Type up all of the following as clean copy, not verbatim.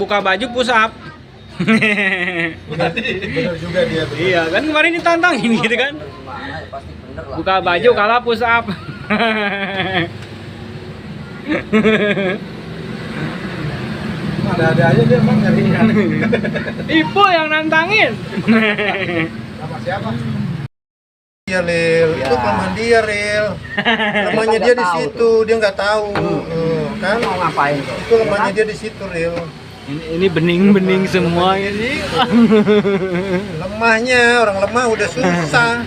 Buka baju push up. Bener juga dia. Bener. Iya kan kemarin ditantangin gitu kan. Buka baju kalah push up. Ada aja dia emang nyarinya. Ibu yang nantangin. Sama siapa? Iya Lil, itu kelemahan dia Lil. Lemahnya dia di situ, dia nggak tahu. Kan? Mau ngapain tuh? Itu lemahnya dia di situ Lil. Ini bening-bening semua ini. Lemahnya, orang lemah udah susah.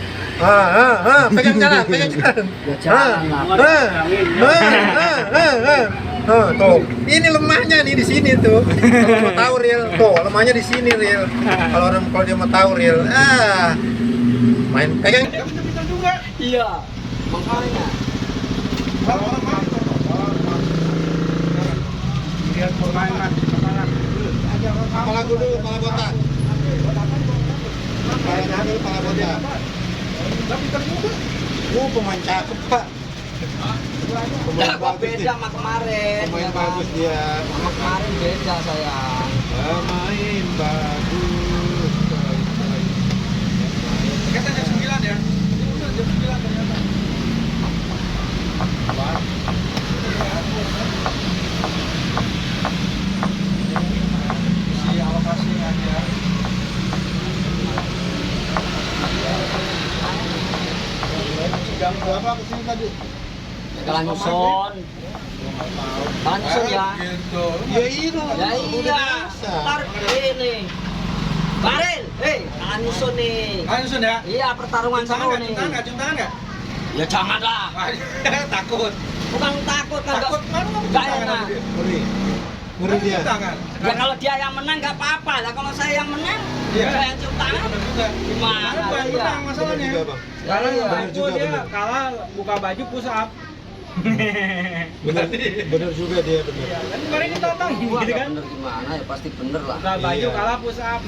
Pegang jalan, pegang jalan. Tuh, ini lemahnya nih di sini tuh. Kalau mau tahu Ril, tuh lemahnya di sini Ril. Kalau dia mau tahu Ril, main pegang. Iya, makanya. Lihat permainan kepala dulu, kepala botak. Kepala botak. Pemain cakep Pak. Pemain beda sama kemarin. Pemain bagus dia. Sama kemarin beda sayang. Pemain bagus. Kata jam 9 ya? Udah jam 9 ternyata. Si alokasinya aja. Jam berapa kesini tadi? Jalan nyusun. Jalan nyusun ya. Gitu. Ya itu. Ya iya. Ntar ini. Baril, jalan nyusun nih. Langsung ya? Iya, pertarungan seru nih. Cium tangan nggak? Ya janganlah. Takut. Bukan takut kan. Takut mana mau Nggak enak. Ngeri dia. Tangan. Ya kalau dia yang menang nggak apa-apa lah. Kalau saya yang menang, Iya. saya yang cium tangan. Bener juga. Gimana? Kemarin gua yang Iya. menang masalahnya. Juga bang. Kalah Iya. Bener juga, dia bener. kalah buka baju push up. Bener juga dia bener. Kan kemarin ditantangin Gua gitu nggak kan. bener gimana ya pasti bener lah. Buka baju Iya. kalah push up.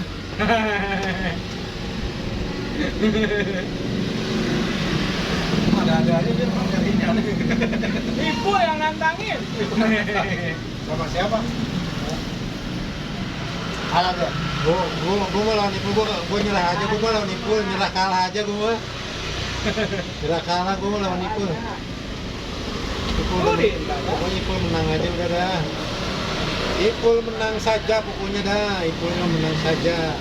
Ada aja dia emang nyarinya. Ibu yang nantangin. Sama siapa? Kalah dia. Gua mau lawan Ipul, gua nyerah aja, gua mau lawan Ipul, nyerah kalah aja gua. Nyerah kalah gua mau lawan Ipul. Pokoknya Ipul menang aja udah dah. Ipul menang saja pokoknya dah, Ipul menang saja.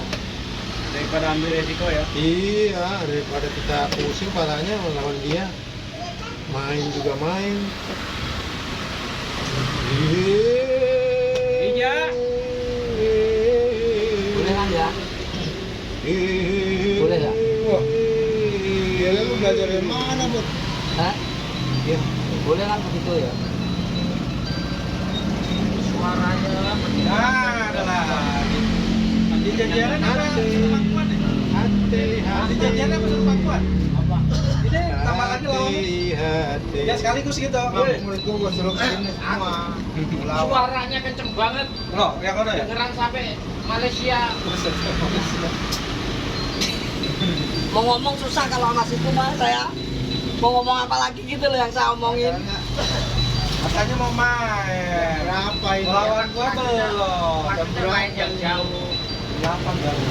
Daripada ambil resiko ya. Iya, daripada kita pusing parahnya melawan dia. Main juga main. Iya. Boleh kan ya? Boleh ya? Wah, iya lu belajar dari mana, Bud? Hah? Iya. Boleh kan begitu ya? Suaranya Nah, ada lagi. Nanti jajaran apa? Pangkuan nih. Nanti jajaran apa suruh pangkuan? Apa? Ini tambah lagi lawan. Hati. Ya sekaligus gitu. Menurut gua suruh kesini semua. Lawan. Suaranya kenceng banget, Loh, yang mana ya? dengeran sampai Malaysia. mau ngomong susah kalau sama situ mah saya. Mau ngomong apa lagi gitu loh yang saya omongin. Katanya mau main. Berapa ini? Lawan gua belum. Maksudnya main yang jauh. 8 kali.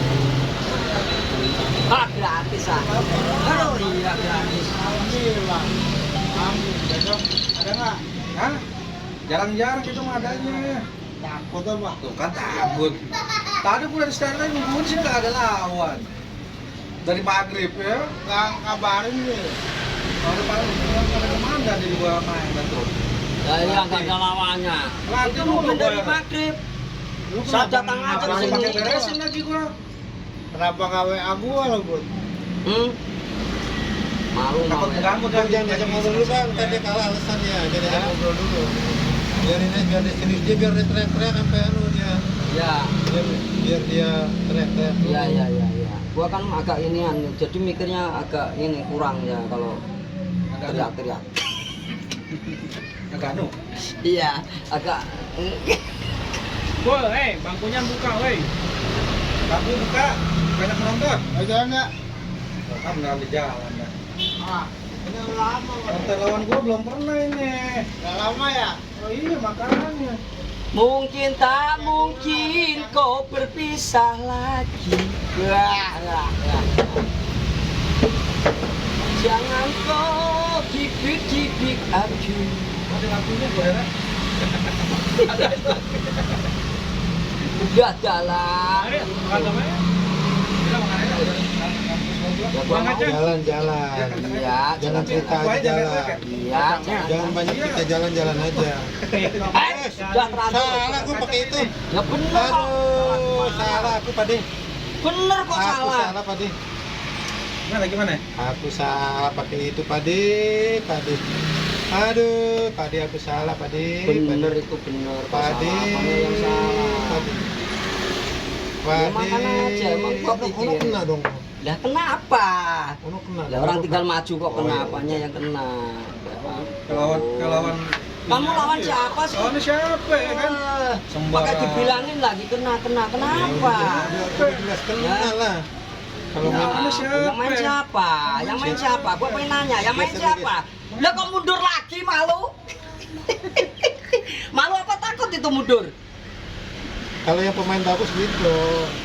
Ah, gratis ah. Aduh, iya gratis. Alhamdulillah. Besok ada nggak? Hah? Jarang-jarang itu mah adanya. Takut apa? Tuh kan takut. Tadi gua dari standby nungguin sih nggak ada lawan. Dari maghrib ya, nggak kabarin nih. Kalau ada kemana jadi gua main betul. Ya iya nggak ada lawannya. Itu mungkin dari maghrib. Saya datang aja ke sini. Pakai beresin lagi gua. Kenapa nggak WA gua lo, Bud? Malu Takut mau ya. ganggu Bang, jangan diajak ngobrol dulu bang, tadi dia kalah alasannya. Jadi diajak ngobrol dulu. Biarin aja, biar dia serius dia, biar dia teriak-teriak sampai anu dia. Ya. Biar dia teriak-teriak. Iya iya iya iya. Gua kan agak inian, jadi mikirnya agak ini kurang ya kalau teriak-teriak. Agak anu. Iya, agak Woi, bangkunya buka, woi. Tapi buka, banyak penonton. Aja enggak? Kan nggak di jalan ya. Ini lama, Partai lawan gua belum pernah ini. Nggak lama ya? Oh iya makanya. Mungkin tak mungkin kau berpisah lagi. Wah, wah, wah. Jangan kau cipik-cipik aku. Ada lagunya gue ya. Udah jalan. Ayo, makan namanya. Kita makan aja udah. Ya, gua mau. Jalan-jalan. Iya, Jangan cerita Aku aja aja jalan. Iya, Jangan banyak cerita, jalan-jalan aja. sudah terlanjur. Salah aku pakai itu. Ya bener kok. Aduh, salah aku Pade. Bener kok Aku salah. salah Pade. Gimana? Aku salah pakai itu Pade. Aduh, Pade aku salah Pade. Bener itu bener. Kok Pade. salah, kamu yang salah. Pade. Ya, makan aja, emang gua Ono pikir. kena dong. Lah kenapa? Ono kena. Lah orang tinggal maju kok Oh, iya. kenapanya yang kena. Kalau Kamu lawan siapa sih? Lawan siapa ya kan? Sembarang. Pakai dibilangin lagi kenapa? Udah jelas kena lah. Kalau Ya, main siapa? yang main siapa? Yang main siapa? Gua pengen nanya, yang main siapa? Lah kok mundur lagi malu? Malu apa takut itu mundur? kalau yang pemain bagus gitu,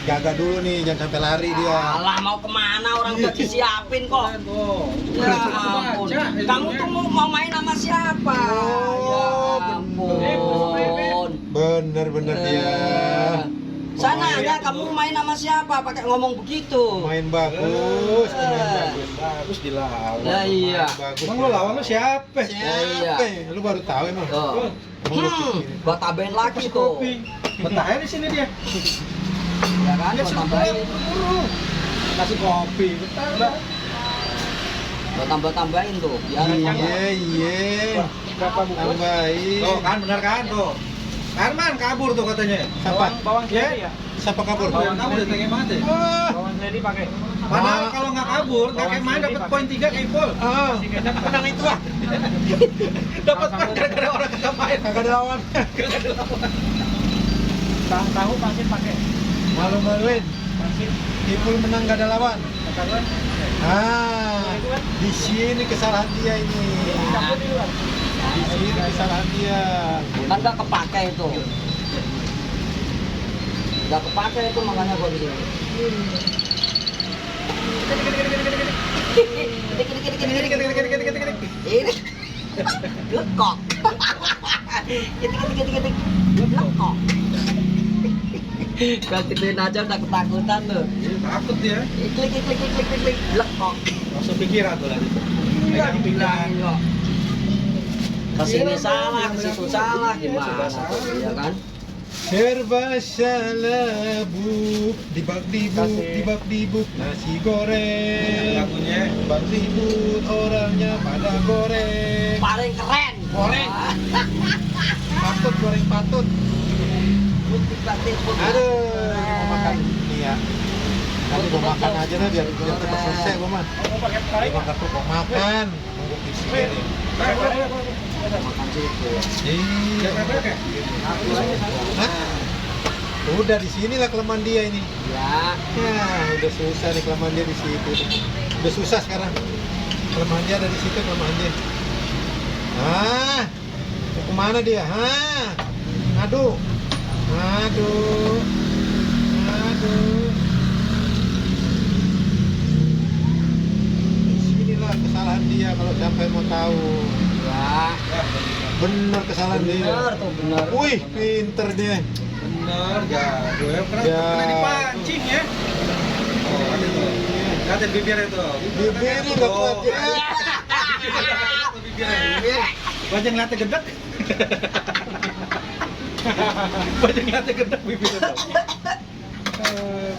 jaga dulu nih, jangan sampai lari dia. Alah mau kemana orang udah disiapin kok. Tuh. Ya ampun. Kamu tuh mau main sama siapa? Ya ampun. Bener dia. Saya nanya kamu main sama siapa pakai ngomong begitu? Main bagus, Bagus dilawan. Ya iya. bagus. Emang lo lawan lo siapa? Siapa? Lu baru tahu emang. Tuh. Gua tambahin lagi tuh. Betahnya di sini dia. Ya kan, Dia gua suruh tambahin. buru-buru. Kasih kopi. Betah. Gua tambahin tuh. Biar Iya. Berapa bungkus? Tambahin. Tuh kan benar kan tuh. Arman kabur tuh katanya. Siapa? Bawang seledri ya? Siapa kabur? Bawang kamu udah tanya mati. Bawang seledri pakai. Padahal kalau nggak kabur, nggak kayak main dapat poin 3 kayak Ipul. Menang itu ah. Dapat poin gara-gara orang kagak main. Kagak ada lawan. Tahu pasir pakai. Malu-maluin. Pasir. Ipul menang gak ada lawan. Katakan. Di sini kesalahan dia ini. Campur di luar. Di sini kesalahan dia. kan nggak kepake itu. Nggak kepake itu makanya gua begini. Ini lekok. Lekok. Kalau gituin aja udah ketakutan tuh. Takut dia. Klik. Lekok. Langsung pikiran tuh lagi. Iya dibilangin kok. Kesini salah, kesitu salah, gimana tuh, ya kan? Serba salah bu, dibak dibuk nasi goreng. Lagunya. Bak ribut orangnya pada goreng. Paling keren. Goreng. Patut goreng patut. Aduh, mau makan ini ya. Tadi mau makan aja dah biar cepat selesai gua mah. Mau pakai tarik. Mau makan tuh mau makan. Nunggu fiksi ini. Makan situ. Iya. Hah? Udah di sinilah kelemahan dia ini. Ya, Ya, udah susah nih kelemahan dia di situ. Udah susah sekarang. Kelemahan dia ada di situ kelemahan dia. Ah, mau kemana dia? Hah? Aduh. Disinilah kesalahan dia kalau sampai mau tahu. ya. Bener kesalahan dia. Bener tuh, bener. Wih, pinter dia. Bener, jago ya. Ya. Pernah dipancing ya. Oh, ada tuh. Lihat bibirnya tuh. Bibirnya nggak kuat ya. Bibirnya. Wajah ngeliatnya gedek. Wajah ngeliatnya gedek bibirnya tuh.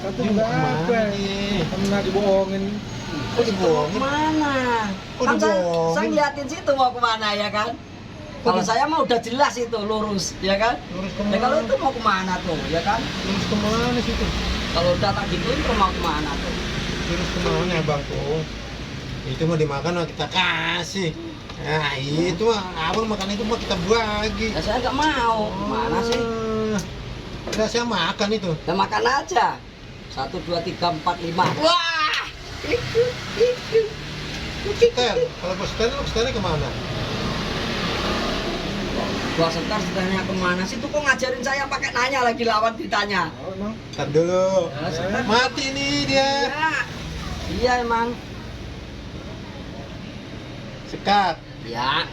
Kata Ini juga kemana apa? nih? Pernah dibohongin. Kok dibohongin? Kemana? Kok Kan dibohongin? saya ngeliatin situ mau kemana ya kan? Kalau saya mah udah jelas itu lurus, ya kan? Lurus Ya kemana? kalau itu mau kemana tuh, ya kan? Lurus kemana situ? Kalau udah tak gituin tuh mau kemana tuh? Lurus kemana bang tuh? Itu mau dimakan mah kita kasih. Nah itu mah abang makan itu mah kita bagi. Ya saya nggak mau. Mana sih? Udah saya makan itu. Ya makan aja. 1, 2, 3, 4, 5. Wah! Setel. Kalau mau setel, lu setelnya kemana? Gua setar setarnya kemana sih tuh kok ngajarin saya pakai nanya lagi lawan ditanya. Oh, emang. Ntar dulu. Ya, setar. Mati nih dia. Ya. Iya emang. Sekat. Ya.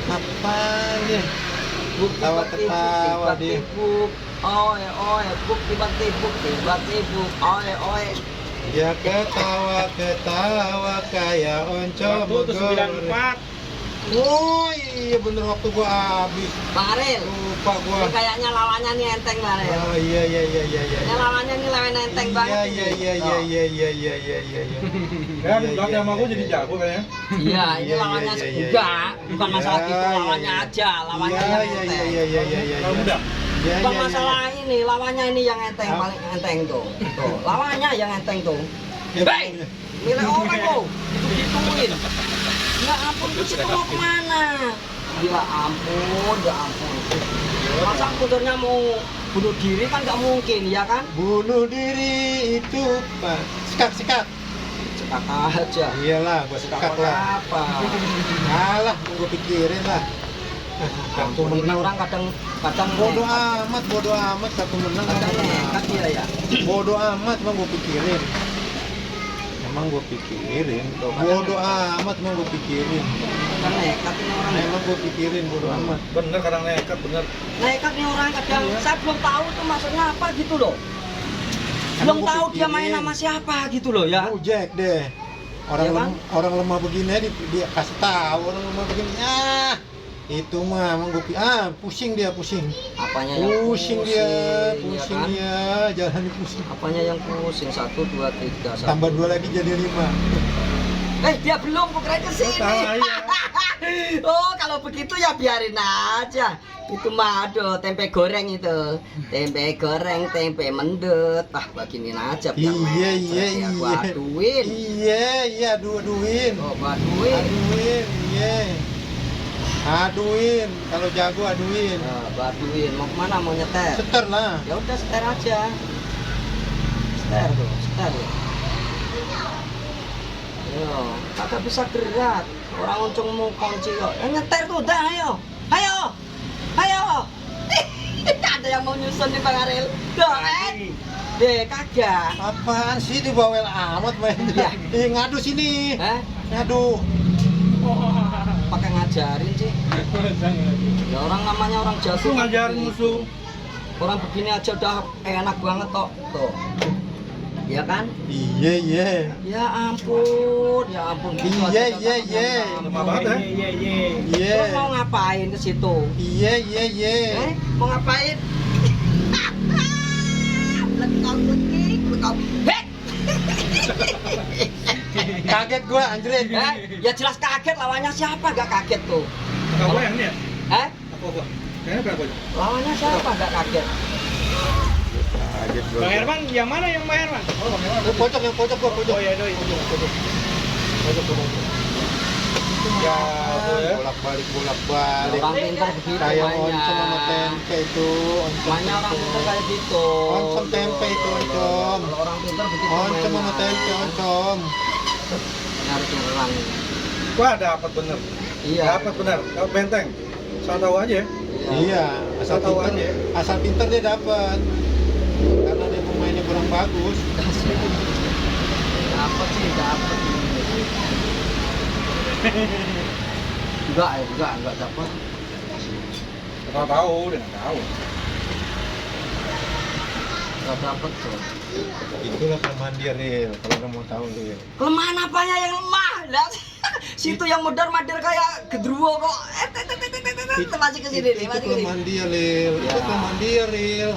Apanya? Buk Ketawa-ketawa dia. tibuk. Oe, buk tibuk. Oe. Ya ketawa kayak oncom Waktu itu 94. Oh iya bener waktu gua habis. Bang Aril. Lupa Ini gua. kayaknya lawannya nih enteng Bang Aril. Oh iya. Ini lawannya nih lawan enteng banget. Iya. Kan belakang sama gua jadi jago kayaknya. Iya, ini Iya, lawannya iya, iya, enggak, iya. bukan masalah Iya, gitu, iya, lawannya iya. aja, lawannya Iya, yang iya, enteng. iya. Kalau muda. Iya, Bukan iya, masalah ini, lawannya ini yang enteng, Apa? paling enteng tuh. Tuh, lawannya yang enteng tuh. iya. Hei, milih orang kok, itu-gituin. Ya ampun, itu situ mau kemana? Ya ampun. Masa motornya mau bunuh diri kan nggak mungkin, ya kan? Bunuh diri itu Pak. Sekat. Cekak aja. Iyalah, gua sekat lah. Apa? Alah, gua pikirin lah. Satu Ampun, ini menang. orang kadang Bodoh amat satu menang. kadang nekat dia ya. Bodoh amat emang gua pikirin. Bodoh amat emang gua pikirin. Kadang nekat ini orang. Emang gua pikirin bodoh amat. Bener kadang nekat bener. Nekat nih orang kadang, saya belum tahu tuh maksudnya apa gitu loh. Emang Belum gua tahu dia pikirin. main sama siapa gitu loh ya. Ojek deh. Orang Iya kan? orang lemah begini dia kasih tahu orang lemah begini. Itu mah emang gua pusing. Apanya yang Pusing dia, ya kan? jalan pusing. Apanya yang pusing? 1, 2, 3, 1. Tambah 2 lagi jadi 5. Dia belum kira ke sini. Salah, iya. Oh, kalau begitu ya biarin aja. Itu mah aduh, tempe goreng itu. Tempe goreng, tempe mendut. Beginin aja biar Iya. ya, gua aduin. Iya, aduin. Oh, gua aduin. Aduin, kalau jago aduin. Nah, gua aduin. Mau kemana? Mau nyeter? Seter lah. Ya udah seter aja. Seter. Yo, kagak bisa gerak. Orang uncung mau kunci kok. Nyeter tuh, dah ayo. Ada yang mau nyusun di Bang Aril. Deh, kagak. Apaan sih di bawel amat main? Iya. Ngadu sini. Hah? Ngadu. Pakai ngajarin sih. Ya orang namanya orang jago. Musuh ngajarin musuh. Orang begini aja udah enak banget toh. Tuh. Ya kan? Iya. Ya ampun. Gitu aja Iya. datang. Lemah banget ya. Iya. Terus mau ngapain ke situ? Iya. Mau ngapain? Kaget gua anjrit. Ya jelas kaget, lawannya siapa gak kaget tuh? Kakak gua yang ini ya? Apa gua? Kayaknya berapa aja? Lawannya siapa gak kaget? Kaget gua. Bang Herman, yang mana yang Bang Herman? Oh, Bang Herman. Yang pojok gua pojok. Oh iya, doi. Ya, gua ya. Bolak-balik. Orang pintar begitu Kayak mainnya. oncom sama tempe itu. Mainnya orang pintar kayak gitu. Oncom tempe itu, oncom. Kalau orang pintar begitu Oncom sama mainnya. tempe, oncom. Nyari curang. Gua dapat bener. Iya. Dapat bener. Dapat benteng. Saya tahu aja ya. Iya, asal Tahu pinter, aja. asal pinter dia dapat. Karena dia pemainnya kurang bagus. Dapat sih, dapat. Enggak dapat. Nggak tahu, dia nggak tahu. Enggak dapat tuh. Itulah kelemahan dia, Ril. Kalau kamu mau tahu, Ril. Kelemahan apanya yang lemah? Lah, situ yang modar-madar kayak gedruwo kok. Masih ke sini nih, Itu masih ke sini. kelemahan dia, Ril. Itu Ya. kelemahan dia, Ril.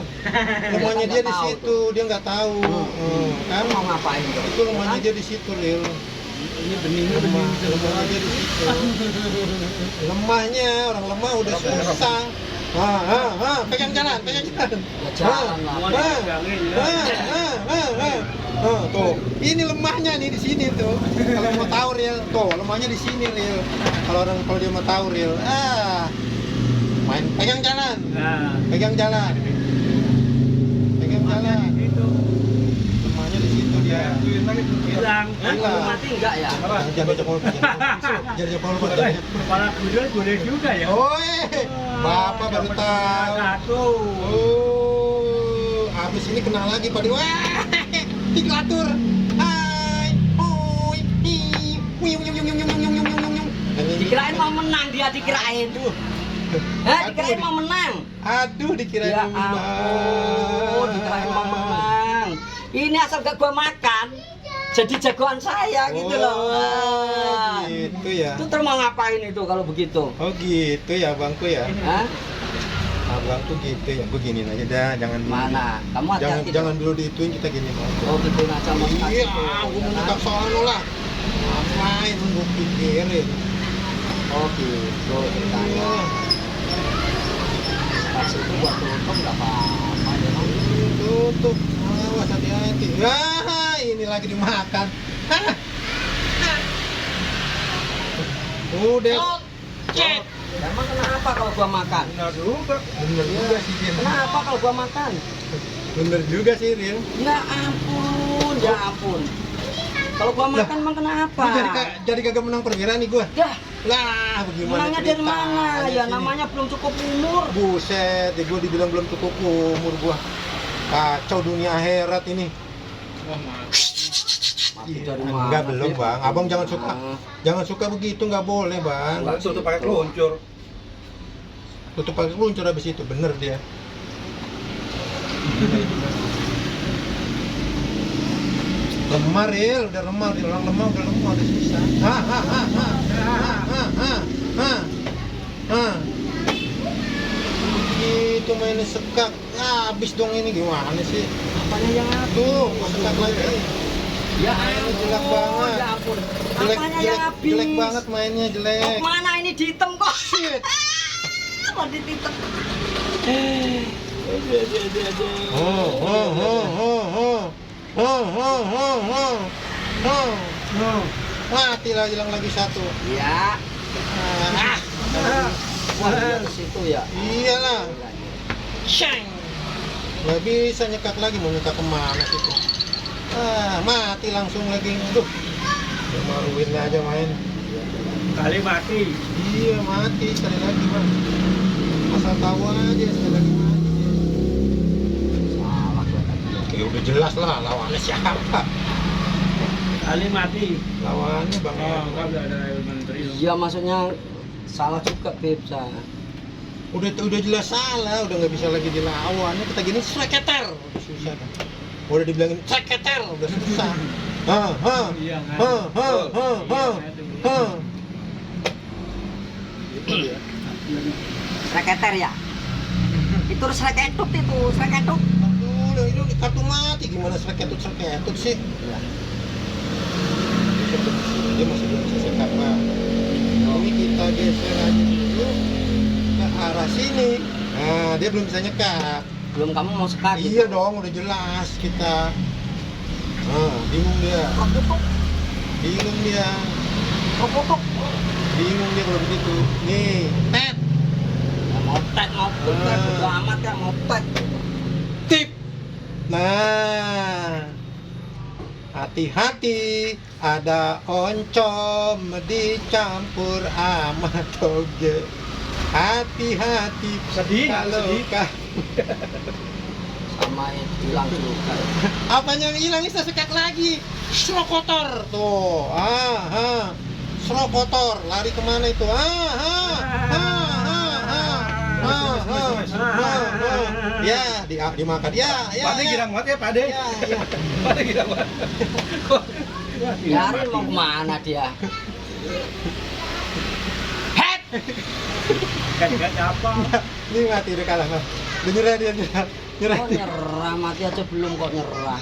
Lemahnya dia di situ, dia nggak tahu. Kan Mau ngapain tuh? itu lemahnya dia di situ, Ril. Ini beningnya Lemahnya dia di situ. Lemahnya, orang lemah udah susah. Pegang jalan. Ya jalan lah. Tuh, ini lemahnya nih di sini tuh. Kalau mau tahu Ril, tuh lemahnya di sini Ril. Kalau dia mau tahu Ril, main pegang jalan. Pegang jalan. itu. Lemahnya di situ dia. Gituin lagi. Hilang. Hah? Kamu mati enggak ya? Jangan ajak ngomong. Jangan ajak ngomong. Kepala kuda boleh juga ya. Oi, Bapak baru tahu. Satu. Oh, habis ini kenal lagi Pak. Wah, diklatur. Hai, hoi, hi, wiu, wiu, wiu, wiu, wiu, wiu, wiu, wiu. Dikirain mau menang dia dikirain. Hah, dikirain mau menang. Aduh, dikirain Ya mau menang. ampun, dikirain mau menang. Ini asal gak gua makan, jadi jagoan saya gitu loh. Oh, gitu ya. Itu terus mau ngapain itu kalau begitu? Oh gitu ya abangku ya. Hah? Abang tuh gitu ya. Beginin aja dah, jangan dulu. Mana? Kamu Jangan hati-hati. jangan dulu diituin, kita gini aja. Oh, gitu aja Mas. Iya, aku mau nyetak soal lo lah. Ngapain gue pikirin? Oh, gitu ceritanya. Kasih itu buat tutup enggak apa-apa ya, Bang. Tutup. Awas hati-hati. Ya, ini lagi dimakan. Hah? Udah. Cek. Emang kenapa kalau gua makan? Benar juga. Bener juga sih, Rin. Kenapa kalau gua makan? Bener juga sih, Rin. Ya ampun, ya ampun. Kalau gua makan emang kenapa? Lu jadi kagak menang perwira nih gua. Dah, Lah, bagaimana menangnya dari mana? ceritanya Ya sini? namanya belum cukup umur. Buset, ya gua dibilang belum cukup umur gua. Kacau dunia akhirat ini. Mati dari Iya, mana? enggak belum, Bib? Bang. Abang jangan suka. Ah. Jangan suka begitu, nggak boleh, Bang. Enggak tutup pakai keluncur. Tutup pakai keluncur habis itu, bener dia. Lemah, Ril, udah lemah, orang lemah udah susah. Itu mainnya sekak, habis dong ini gimana sih? Apanya yang Tuh, gua sekak lagi. Ya Mainnya jelek ampun, banget. ya ampun. Jelek, Apanya jelek, yang habis? jelek banget mainnya, Mau jelek. mana ini dihitam kok? Shit. Kok dihitam? Mati lah, hilang lagi satu. Ya. Wah, dia ke situ ya. Iyalah, nggak bisa nyekak lagi, mau nyekak kemana situ? Mati langsung lagi. Aduh, maruin aja main. Kali mati. Iya, mati sekali lagi, Bang. Asal tahu aja sekali lagi mati. Salah gua tadi. Oke, udah jelas lah lawannya siapa. Kali mati. Lawannya Bang Oh, Edi. enggak udah ada menteri. Iya, maksudnya salah juga, Beb. Udah jelas salah, udah nggak bisa lagi dilawan. Kita gini sreketer, udah susah kan. Udah dibilangin sreketer, udah susah. Iya, kan? Gitu dia. Reketer ya? Itu reketut itu, reketut. Aduh, ini kartu mati, gimana sreketut sih? Iya. Dia masih belum bisa sekap, Bang. Ini kita geser aja dulu ke arah sini. Nah, dia belum bisa nyekap. Belum kamu mau sekat Iya dong, udah jelas kita. Bingung dia. Bingung dia. Bingung dia kalau begitu. Nih, tet. Mau tet, mau tet, bodo amat ya, mau tet. Tip. Nah, hati-hati, ada oncom dicampur sama toge. Hati-hati. Sedih, kalau sedih. Sama hilang juga. Apanya yang hilang ini saya sekat lagi. Srokotor tuh. Srokotor, lari kemana itu? Ya, dimakan. Ya. Pade girang banget ya, Pade. Ya. Pade girang banget. Dari mau kemana dia? Head! Kan apa? Ini mati udah kalah, Bang. Udah nyerah dia, nyerah. Kok nyerah, mati aja belum kok nyerah.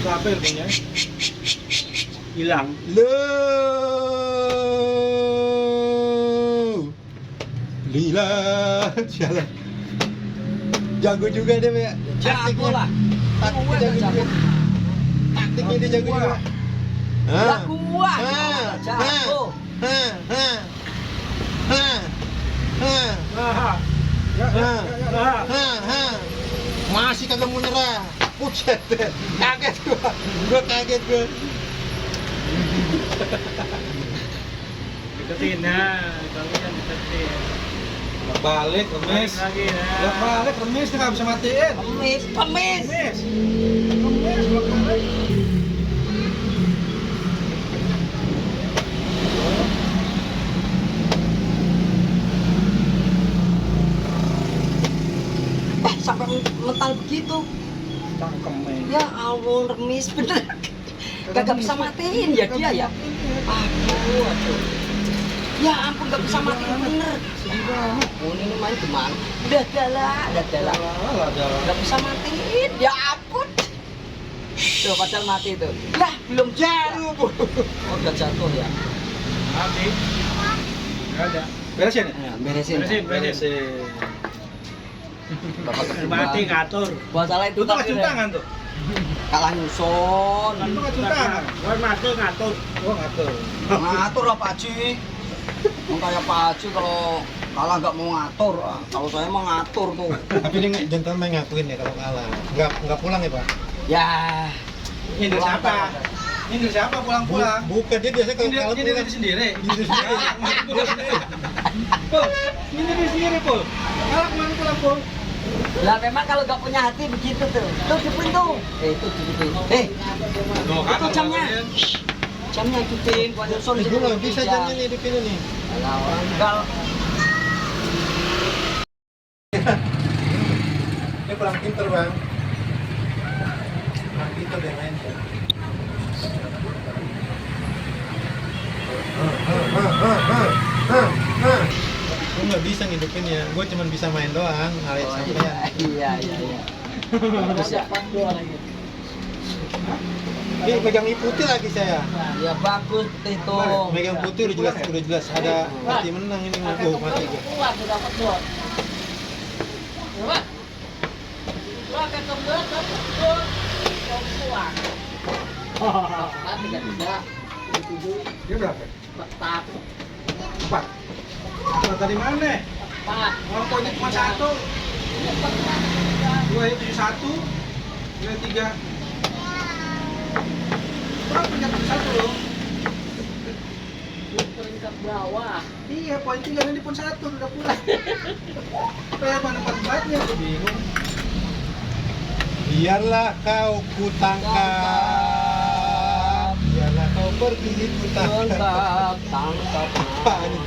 Sampai punya. Hilang. Lila, jalan. Jago juga dia, ya. Jago lah. Taktiknya jago juga. Taktiknya dia jago juga. Jago Wah, Hah, jatuh. hah, hah, hah, hah, hah, hah, hah, hah. Masih kagak mau nyerah. Buset deh. Kaget gua kaget gua. Deketin, nah. Kalian deketin. Balik remis. Lagi, nah. Balik remis dia nggak bisa matiin. Pemis, pemis. Remis. Remis balik. Sampai mental begitu. Cangkemnya. Ya ampun, remis bener. Gak bisa matiin ya dia ya. Aduh. Ya ampun, gak bisa matiin bener. Oh, ini main gimana? Udah dalah. Gak bisa matiin, ya ampun. Tuh, padahal mati tuh. Lah, belum jatuh. Oh, udah jatuh ya. Habis. Nggak ada. Beresin ya? Nah, beresin. Beresin. Bapak Mati ngatur. Buat salah itu Itu nggak cium tangan tuh. kalah nyusun. Itu nggak cium tangan. Gua ngatur ngatur. Oh ngatur. Ngatur lah Pak Haji. Kayak Pak Haji kalau kalah nggak mau ngatur. Kalau saya mau ngatur tuh. Tapi ini gentleman ngakuin ya kalau kalah. Nggak pulang ya, Pak? Ya. Ini dari siapa? Ini dari siapa pulang-pulang? Bukan, dia biasanya kalau kalah Ini pulang. dari sendiri. Ini sendiri. Pulang sendiri. Pul, ini dari sendiri Pul. Kalah kemana pulang Pul? Lah memang kalau nggak punya hati begitu tuh. Tuh dipin tuh. Itu dipin. Itu jamnya. Jamnya dipin. Buat nyusun Gue nggak bisa jamnya nih di sini nih. Lah orang tinggal. Dia kurang pinter, Bang. Kurang pinter dia main. Gue nggak bisa ngidupinnya, gue cuma bisa main doang, ngalir sampean. Iya. Terus ya. Ini megang ini putih lagi saya. Ya bagus itu. Megang putih udah jelas ada pasti menang ini mah. Oh, mati gue. Dia berapa? 4. Kalau tadi mana? Orang poinnya cuma 1. 2 itu 1. 3. Kurang peringkat 1 loh. Peringkat bawah. Iya, poin tinggal di pun 1 udah pulang. Kayak mana 4-4-nya aku bingung. Biarlah kau kutangkap, biarlah kau pergi kutangkap. Tangkap. Apa nih?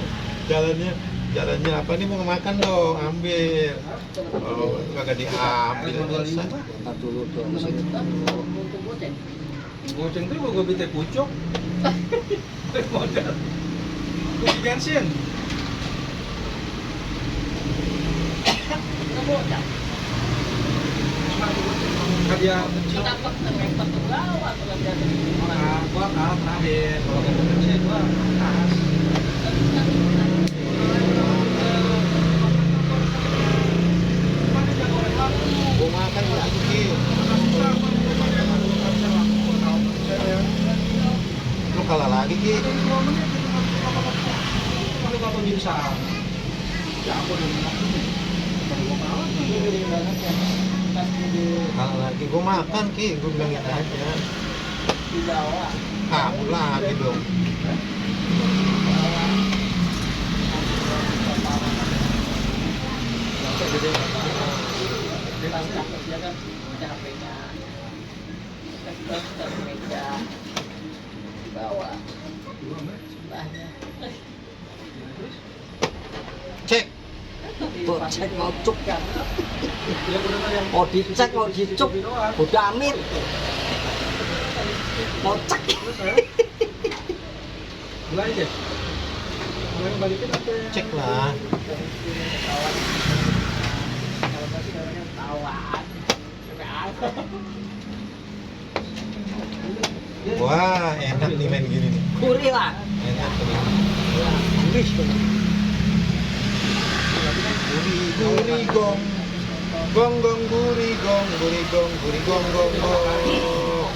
Jalannya apa nih, mau makan dong, ambil. Oh, kagak diambil. Ntar dulu dong. Goceng tuh gue bete pucuk. Modal. Gue bensin. Hadiah kecil. Nah, gua kalah terakhir. Kalau yang kecil gua atas. Gua makan lagi. Lu kalah lagi Ki. Kalau kamu bisa. Ya aku udah Kalah lagi, gua makan Ki, gua bilang gitu aja. Kamu lagi dong. Cek. Tuh, cek mau cuk. Mau dicek, mau dicuk. Udah amit. Mau cek. mulai aja. Mulai balikin apa? Cek lah. Wah, enak nih main gini nih. Gurih lah. Enak nih. Guri gong. Gong gong guri gong, guri gong, guri gong gong gong.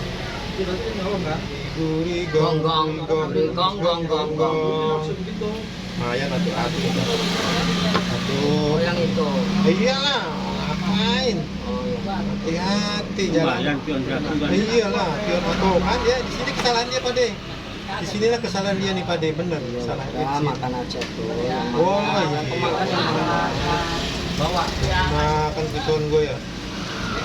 Berarti nyolong kan? Guri gong Gong, gong gong, gong, gong, gong. Lumayan atuh. Oh yang itu. Iyalah, ngapain? Oh iya. Hati-hati jalan. Lumayan pion jatuh kan. Iyalah, pion atau kan ya di sini kesalahan dia Pak De. Di sinilah kesalahan dia nih Pak De, bener salah Ya kecil. makan aja tuh. Oh iya. Makan yang makan. Bawa. Makan pion gue ya. Ini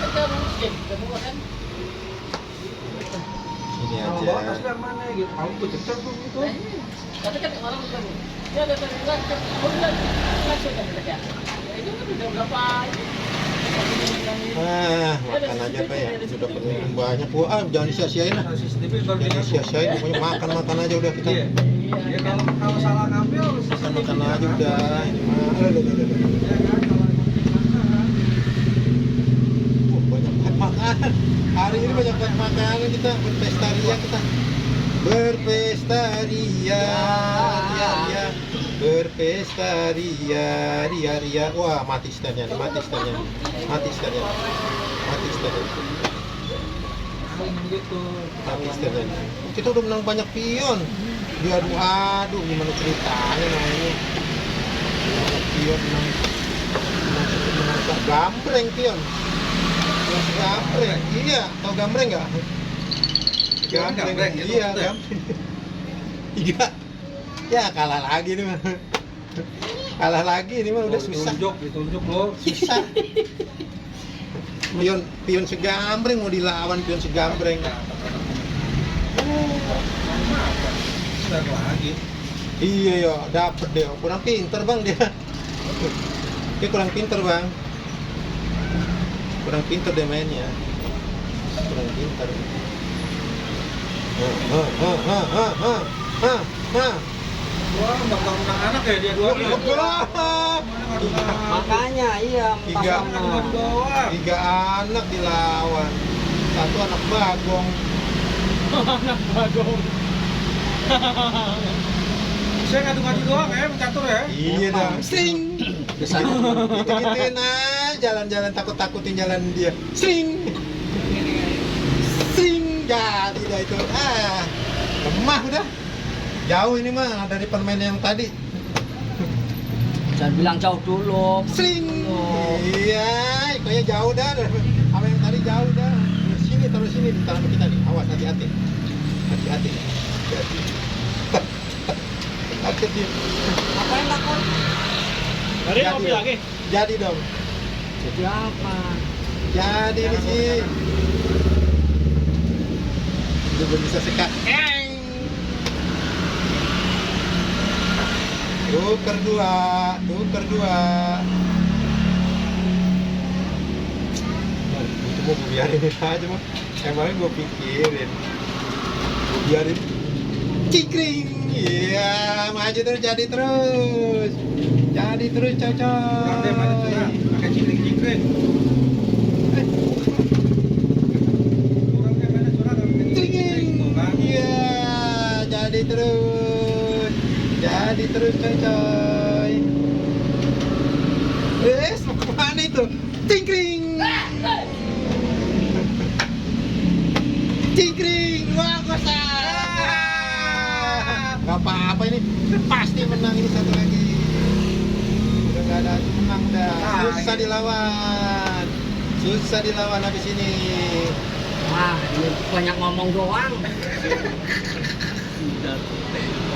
Kalau bawa tas aja. dari mana gitu? Aku tuh cecek tuh gitu. Tapi kan orang bukan. Ya ada bilang langsung ya. Itu kan udah berapa? Makan aja Pak ya. Sudah penuh banyak. Wah, jangan disia-siain lah. CCTV baru Jangan dia disia-siain, pokoknya makan aja udah kita. Iya. Ya kalau salah ngambil Makan aja udah. Ini mah. Ya kan kalau makan. Banyak banget makanan. Hari ini banyak banget makanan kita berpesta ria kita. Berpesta ria, ria. Berpesta ria. Wah, mati standnya nih, mati standnya. Gitu. Mati standnya nih. Kita udah menang banyak pion. Aduh, gimana ceritanya namanya? Pion menang gambreng pion. Gambreng, iya, tau gambreng nggak? Gambreng, itu iya, maksudnya? gambreng. Iya, ya kalah lagi nih mah. Kalah lagi ini mah udah susah. Ditunjuk lo. Susah. Pion segambreng mau dilawan pion segambreng. Susah lagi. Iya yo, dapet deh. Kurang pinter bang dia. Dia kurang pinter bang. Kurang pinter dia mainnya. Kurang pinter. Wah, bakal menang anak ya dia duanya. Makanya iya Tiga. pasangan. Doang. 3 anak dilawan. 1 anak bagong. Saya ngadu-ngadu doang ya, mencatur ya. Iya dong. Sing. Gitu-gituin aja, jalan-jalan takut-takutin jalan dia. Sing. Jadi dah itu. Lemah udah. Jauh ini mah dari permain yang tadi. Jangan bilang jauh dulu. Sling. Oh. Iya, kayaknya jauh dah. Sama yang tadi jauh dah. Terus sini di tangan kita nih. Awas, hati-hati. Hati-hati. Takut dia. Apa yang takut? Hari kopi dong. lagi. Jadi dong. Jadi apa? Jadi ini sih. Udah belum bisa sekat. Tuker dua. Itu mau gue biarin aja mah. Emangnya gue pikirin. Gue biarin. Cikring. Iya, maju terus jadi terus. Jadi terus Kurang deh, mana cocoy. curang. Pakai cikring-cikring. Kurang deh, mana curang. Pakai cikring-cikring. Tuh kan. Iya, jadi terus coy. Mau kemana itu? Cingkring, wah kosan. Gak apa-apa ini, pasti menang ini satu lagi. Udah gak ada menang dah. Susah dilawan habis ini. Wah, ini banyak ngomong doang.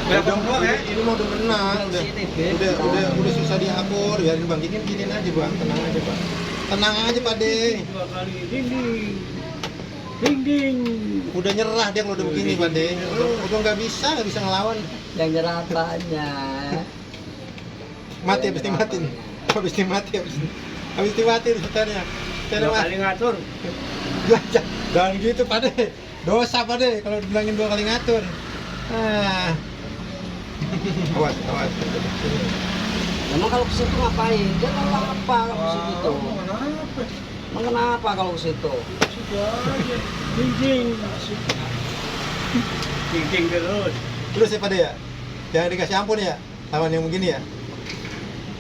Banyak ngomong doang ya? Ini mau udah menang, udah susah diatur. Biarin bang, giniin aja bang, tenang aja bang. Tenang aja Pak De. 2 kali ding. Udah nyerah dia kalau udah begini Pak De. Udah nggak bisa ngelawan. Yang nyerah apanya? Mati habis dimati nih. Habis dimati sebenarnya. 2 kali ngatur. Jangan gitu Pak De. Dosa Pak De kalau dibilangin 2 kali ngatur. Awas. Emang kalau ke situ ngapain? Dia nolak apa kalau ke situ tuh? Kenapa? Emang kenapa kalau ke situ? Sudah aja. Ding terus. Terus ya Pak De ya. Jangan dikasih ampun ya. Lawan yang begini ya.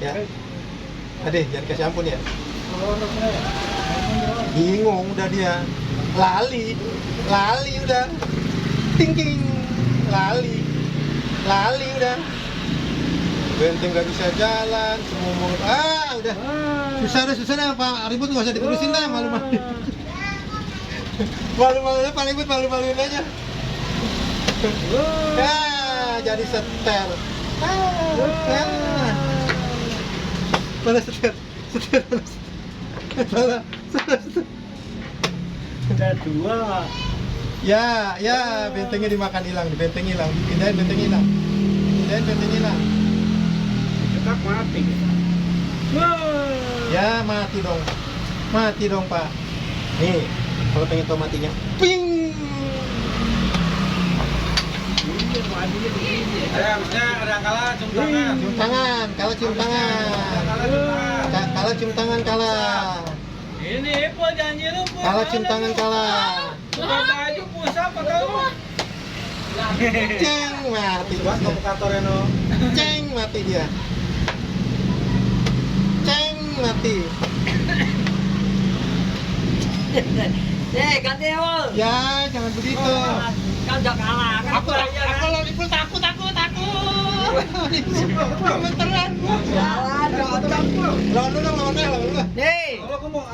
Ya. Ade, jangan kasih ampun ya. Kalau anak saya, Bingung udah dia. Lali udah. Tingking, lali udah. Benteng gak bisa jalan, semua mau udah. Susah dah Pak, ribut nggak usah diterusin dah, malu-maluin. Malu-maluin Pak, ribut malu-maluin aja. Jadi seter. Mana seter? Mana seter? Udah dua. Ya, bentengnya dimakan hilang, benteng hilang, pindahin benteng hilang. Cetak mati. Ya mati dong Pak. Nih, kalau pengen tahu matinya, ping. Habisnya ada kalah cium tangan. Cium tangan, kalah cium tangan. Kalah cium tangan kalah. Ini apa janji lu? Kalah cium tangan kalah. Buka baju pusat apa kamu? Ceng mati. Coba provokatornya no. Ceng mati dia. Ceng mati. Ganti Ul. Ya, jangan begitu. Kan udah kalah. Kan Takut. Gemeteran. Jalan, Lawan dulu. Nih. Kalau aku mau